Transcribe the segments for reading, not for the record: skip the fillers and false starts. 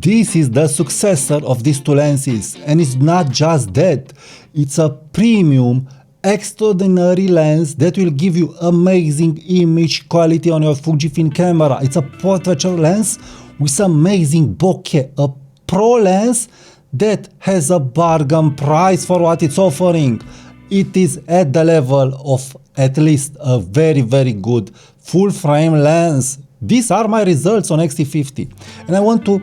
This is the successor of these two lenses, and it's not just that, it's a premium, extraordinary lens that will give you amazing image quality on your Fujifilm camera. It's a portraiture lens with amazing bokeh, a pro lens that has a bargain price for what it's offering. It is at the level of at least a very good full frame lens. These are my results on X-T50, and I want to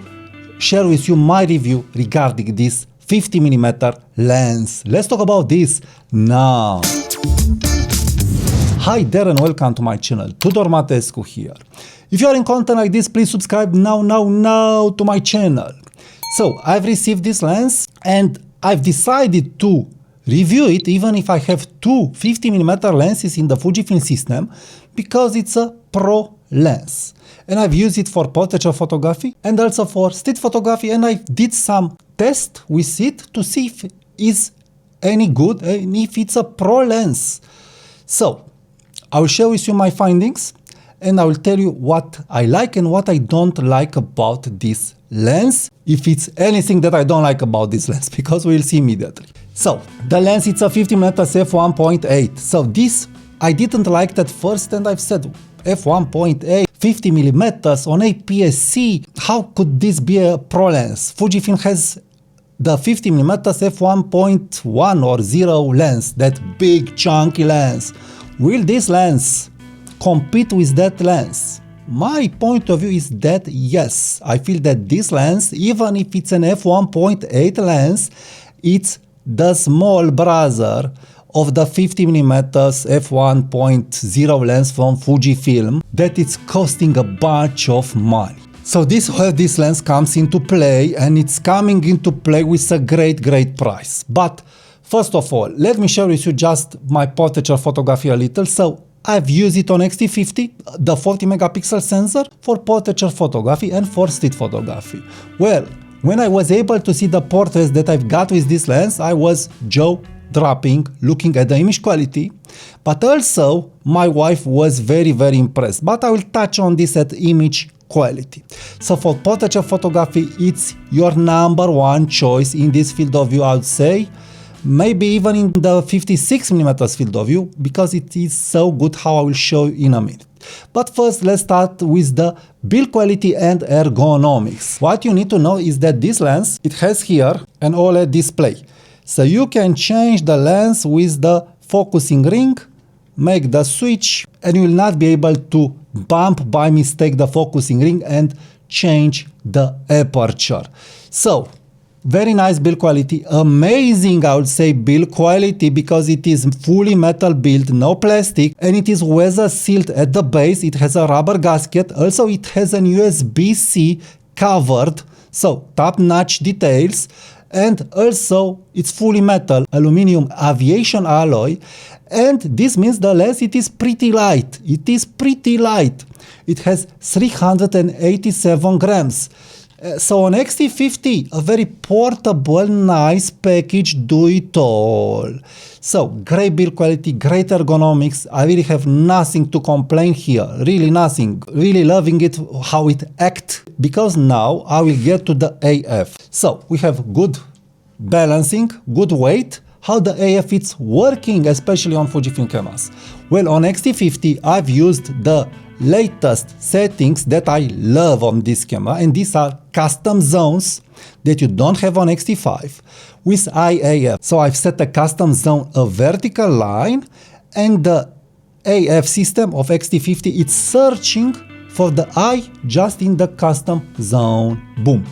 share with you my review regarding this 50mm lens. Let's talk about this now. Hi there and welcome to my channel. Tudor Matescu here. If you are in content like this, please subscribe now to my channel. So I've received this lens and I've decided to review it even if I have two 50mm lenses in the Fujifilm system, because it's a pro lens. And I've used it for portraiture photography and also for street photography, and I did some tests with it to see if it is any good and if it's a pro lens. So I will share with you my findings and I will tell you what I like and what I don't like about this lens, if it's anything that I don't like about this lens, because we'll see immediately. So the lens, it's a 50mm f1.8. So this I didn't like at first, and I've said f1.8, 50mm on APS-C, how could this be a pro lens? Fujifilm has the 50mm f1.1 or 0 lens, that big chunky lens. Will this lens compete with that lens? My point of view is that yes, I feel that this lens, even if it's an f1.8 lens, it's the small brother of the 50mm f1.0 lens from Fujifilm that it's costing a bunch of money. So this is where this lens comes into play, and it's coming into play with a great price. But first of all, let me share with you just my portraiture photography a little. So I've used it on X-T50, the 40MP sensor, for portraiture photography and for street photography. Well, when I was able to see the portraits that I've got with this lens, I was jaw-dropping looking at the image quality, but also my wife was very impressed. But I will touch on this at image quality. So for portraiture photography, it's your number one choice in this field of view, I would say. Maybe even in the 56mm field of view, because it is so good, how I will show you in a minute. But first, let's start with the build quality and ergonomics. What you need to know is that this lens, it has here an OLED display. So you can change the lens with the focusing ring, make the switch, and you will not be able to bump by mistake the focusing ring and change the aperture. So very nice build quality, amazing I would say build quality, because it is fully metal build, no plastic, and it is weather sealed at the base. It has a rubber gasket, also it has an USB-C covered, so top-notch details, and also it's fully metal, aluminum aviation alloy, and this means the lens, it is pretty light. It is pretty light. It has 387 grams. So on X-T50, a very portable, nice package, do it all. So great build quality, great ergonomics. I really have nothing to complain here, really nothing. Really loving it, how it acts, because now I will get to the AF. So we have good balancing, good weight, how the AF is working, especially on Fujifilm cameras. Well, on X-T50, I've used the latest settings that I love on this camera, and these are custom zones that you don't have on X-T5 with IAF. So I've set a custom zone, a vertical line, and the AF system of X-T50, it's searching for the eye just in the custom zone. Boom.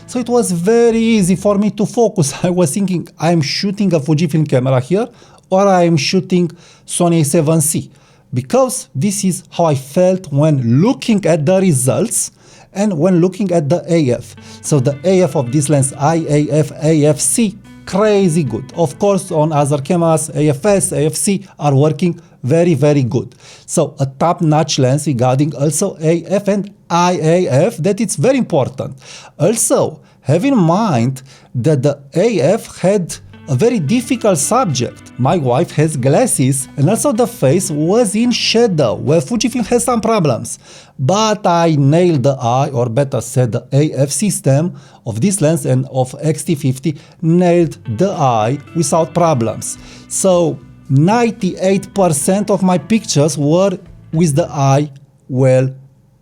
So it was very easy for me to focus. I was thinking, I'm shooting a Fujifilm camera here, or I'm shooting Sony A7C. Because this is how I felt when looking at the results and when looking at the AF. So the AF of this lens, IAF, AFC, crazy good. Of course, on other cameras, AFS, AFC are working very good. So a top-notch lens regarding also AF and IAF, that it's very important. Also, have in mind that the AF had a very difficult subject. My wife has glasses and also the face was in shadow, where Fujifilm has some problems. But I nailed the eye, or better said the AF system of this lens and of X-T50 nailed the eye without problems. So 98% of my pictures were with the eye well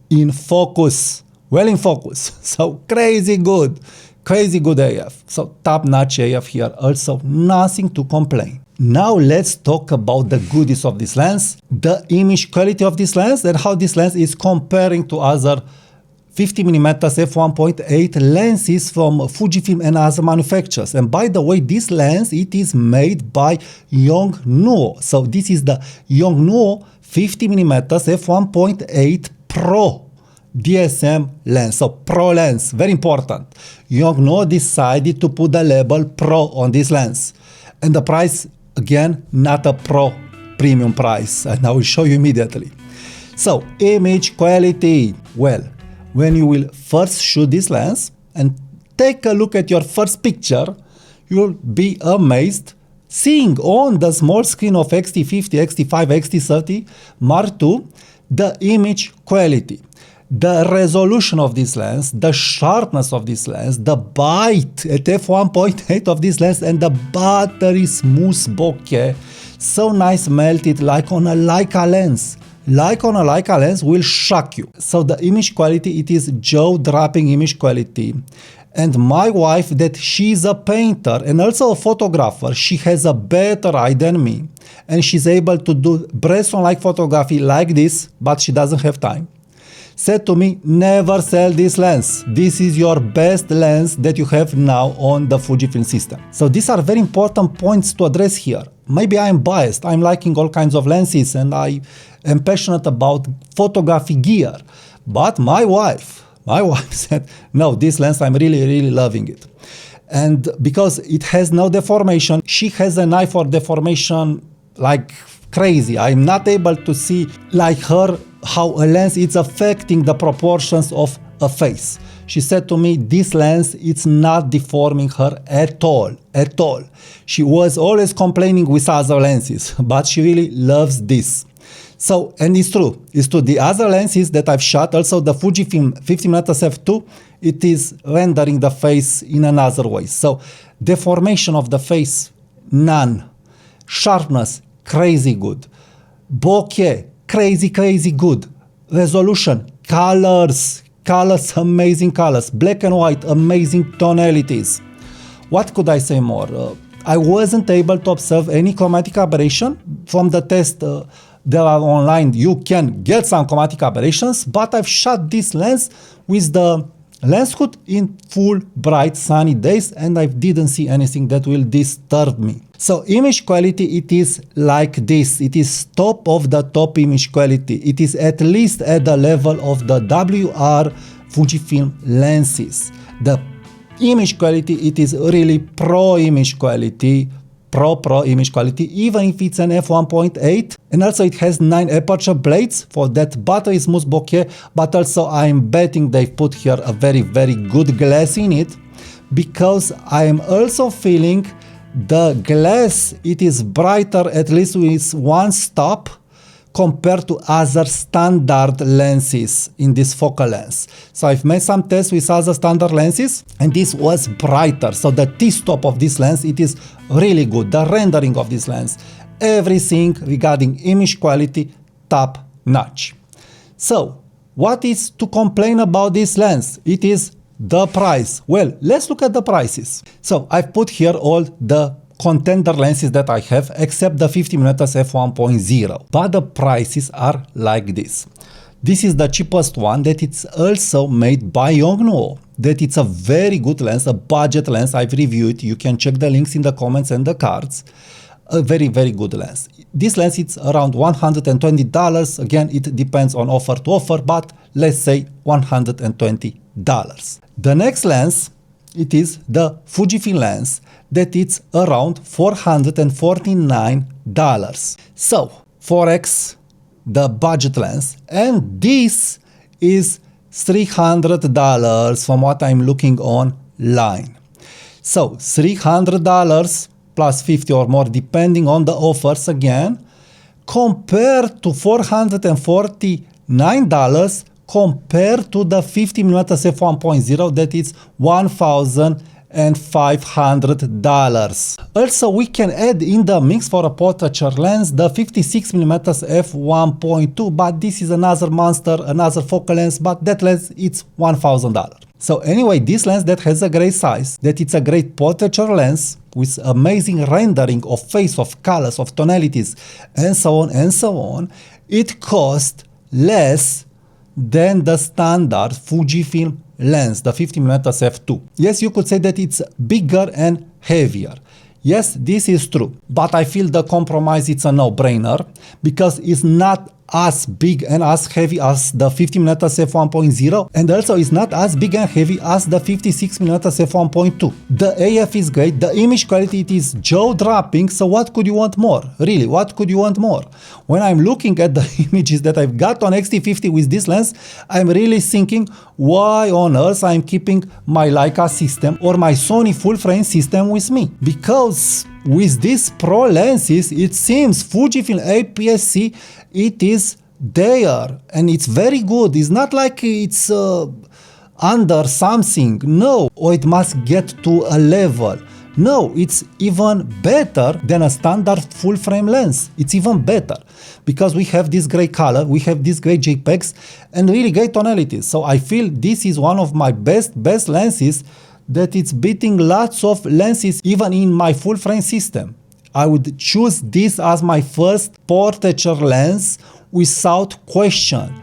in focus. Well in focus. So crazy good AF. So top notch AF here, also nothing to complain. Now let's talk about the goodies of this lens, the image quality of this lens, and how this lens is comparing to other 50mm f1.8 lenses from Fujifilm and other manufacturers. And by the way, this lens, it is made by Yongnuo. So this is the Yongnuo 50mm f1.8 Pro DSM lens. So Pro lens, very important. Yongnuo decided to put the label Pro on this lens. And the price, again, not a Pro premium price. And I will show you immediately. So image quality. Well, when you will first shoot this lens and take a look at your first picture, you will be amazed seeing on the small screen of X-T50, X-T5, X-T30 Mark II the image quality, the resolution of this lens, the sharpness of this lens, the bite at f1.8 of this lens, and the buttery smooth bokeh, so nice melted like on a Leica lens. Like on a Leica lens will shock you. So the image quality, it is jaw-dropping image quality. And my wife, that she's a painter and also a photographer, she has a better eye than me. And she's able to do breast-on-like photography like this, but she doesn't have time. Said to me, never sell this lens. This is your best lens that you have now on the Fujifilm system. So these are very important points to address here. Maybe I'm biased. I'm liking all kinds of lenses and I am passionate about photography gear. But my wife said, no, this lens, I'm really loving it. And because it has no deformation, she has an eye for deformation like crazy. I'm not able to see like her how a lens is affecting the proportions of a face. She said to me, this lens, it's not deforming her at all. She was always complaining with other lenses, but she really loves this. So, and it's true. The other lenses that I've shot, also the Fujifilm 50mm f2, it is rendering the face in another way. So, deformation of the face, none. Sharpness, crazy good. Bokeh, crazy good. Resolution, colors, amazing colors. Black and white, amazing tonalities. What could I say more? I wasn't able to observe any chromatic aberration. From the test that are online, you can get some chromatic aberrations, but I've shot this lens with the lens hood in full bright sunny days and I didn't see anything that will disturb me. So image quality, it is like this. It is top of the top image quality. It is at least at the level of the WR Fujifilm lenses. The image quality, it is really pro image quality, pro image quality, even if it's an f1.8. And also it has 9 aperture blades for that buttery smooth bokeh, but also I'm betting they've put here a very good glass in it, because I am also feeling the glass, it is brighter at least with one stop compared to other standard lenses in this focal length. So I've made some tests with other standard lenses and this was brighter. So the T-stop of this lens, it is really good. The rendering of this lens, everything regarding image quality, top notch. So what is to complain about this lens? It is the price. Well, let's look at the prices. So I've put here all the contender lenses that I have except the 50mm f1.0, but the prices are like this. This is the cheapest one that it's also made by Yongnuo, that it's a very good lens, a budget lens. I've reviewed it. You can check the links in the comments and the cards. A very good lens. This lens, it's around $120. Again, it depends on offer to offer, but let's say $120. The next lens, it is the Fujifilm lens, that it's around $449. So 4x the budget lens, and this is $300 from what I'm looking online. So $300 plus 50 or more depending on the offers again, compared to $449 compared to the 50mm f1.0 that is $1,500. Also, we can add in the mix for a portraiture lens the 56mm f1.2, but this is another monster, another focal lens, but that lens it's $1,000. So anyway, this lens that has a great size, that it's a great portraiture lens with amazing rendering of face, of colors, of tonalities, and so on, it costs less than the standard Fujifilm lens, the 50mm f2. Yes, you could say that it's bigger and heavier. Yes, this is true, but I feel the compromise it's a no-brainer because it's not as big and as heavy as the 50mm f1.0, and also it's not as big and heavy as the 56mm f1.2. The AF is great, the image quality it is jaw-dropping, so what could you want more? Really, what could you want more? When I'm looking at the images that I've got on X-T50 with this lens, I'm really thinking, why on earth I'm keeping my Leica system or my Sony full-frame system with me? Because with these Pro lenses, it seems Fujifilm APS-C, it is there and it's very good. It's not like it's under something. No, or it must get to a level. No, it's even better than a standard full frame lens. It's even better because we have this great color, we have these great JPEGs and really great tonalities. So I feel this is one of my best lenses that it's beating lots of lenses even in my full frame system. I would choose this as my first portraiture lens without question.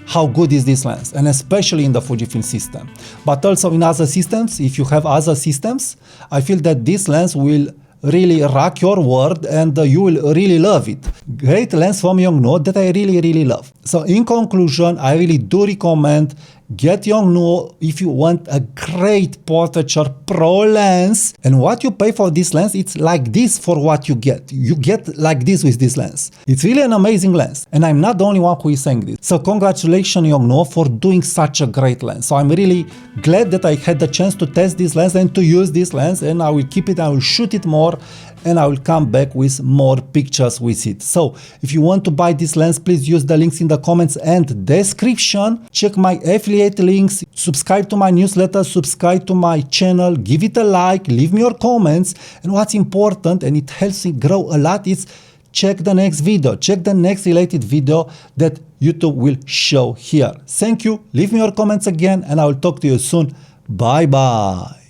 How good is this lens? And especially in the Fujifilm system. But also in other systems, if you have other systems, I feel that this lens will really rock your world and you will really love it. Great lens from Yongnuo that I really love. So in conclusion, I really do recommend get Yongnuo if you want a great portraiture pro lens. And what you pay for this lens, it's like this for what you get. You get like this with this lens. It's really an amazing lens. And I'm not the only one who is saying this. So congratulations Yongnuo for doing such a great lens. So I'm really glad that I had the chance to test this lens and to use this lens, and I will keep it, I will shoot it more, and I will come back with more pictures with it. So if you want to buy this lens, please use the links in the comments and description. Check my affiliate links, subscribe to my newsletter, subscribe to my channel, give it a like, leave me your comments, and what's important, and it helps me grow a lot, is check the next video, check the next related video that YouTube will show here. Thank you, leave me your comments again, and I will talk to you soon. Bye bye.